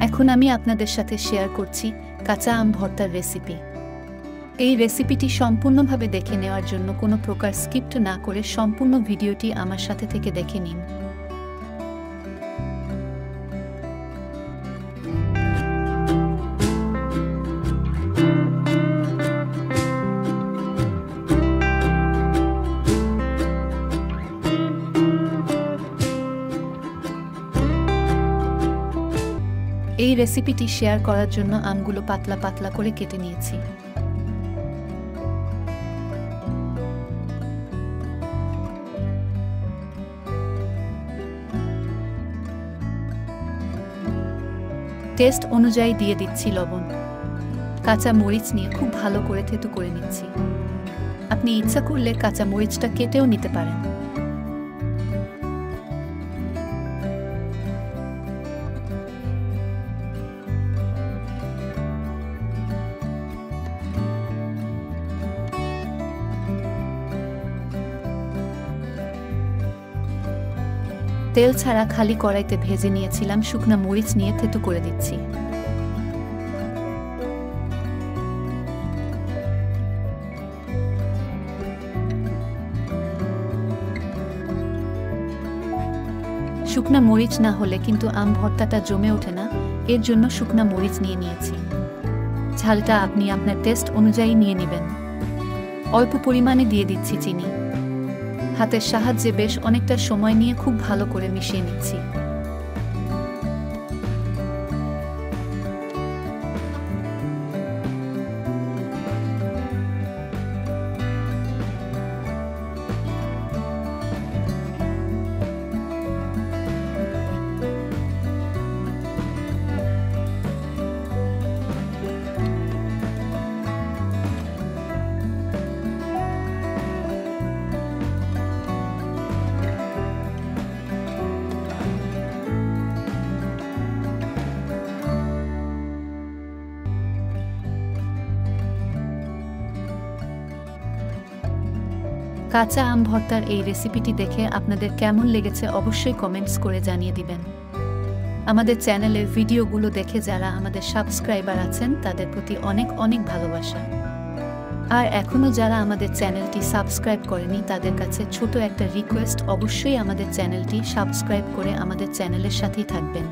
এখন আমি আপনাদের সাথে শেয়ার করছি কাঁচা আম ভর্তার রেসিপি। এই রেসিপিটি সম্পূর্ণভাবে দেখে নেওয়ার জন্য কোনো প্রকার স্কিপ্ট না করে সম্পূর্ণ ভিডিওটি আমার সাথে থেকে দেখে নিন। এই রেসিপিটি শেয়ার করার জন্য আমগুলো পাতলা পাতলা করে কেটে নিয়েছি। টেস্ট অনুযায়ী দিয়ে দিচ্ছি লবণ। কাঁচা মরিচ নিয়ে খুব ভালো করে থেতু করে নিচ্ছি। আপনি ইচ্ছা করলে কাঁচা মরিচটা কেটেও নিতে পারেন। তেল ছাড়া খালি কড়াইতে ভেজে নিয়েছিলাম শুকনা মরিচ নিয়ে থেতু করে দিচ্ছি। শুকনা মরিচ না হলে কিন্তু আম ভর্তাটা জমে ওঠে না, এর জন্য শুকনা মরিচ নিয়ে নিয়েছি। ঝালটা আপনি আপনার টেস্ট অনুযায়ী নিয়ে নেবেন। অল্প পরিমাণে দিয়ে দিচ্ছি চিনি। হাতের সাহায্যে বেশ অনেকটা সময় নিয়ে খুব ভালো করে মিশিয়ে নিচ্ছি। কাঁচা আম ভর্তার এই রেসিপিটি দেখে আপনাদের কেমন লেগেছে অবশ্যই কমেন্টস করে জানিয়ে দিবেন। আমাদের চ্যানেলের ভিডিওগুলো দেখে যারা আমাদের সাবস্ক্রাইবার আছেন তাদের প্রতি অনেক অনেক ভালোবাসা। আর এখনও যারা আমাদের চ্যানেলটি সাবস্ক্রাইব করেনি তাদের কাছে ছোট একটা রিকোয়েস্ট, অবশ্যই আমাদের চ্যানেলটি সাবস্ক্রাইব করে আমাদের চ্যানেলের সাথেই থাকবেন।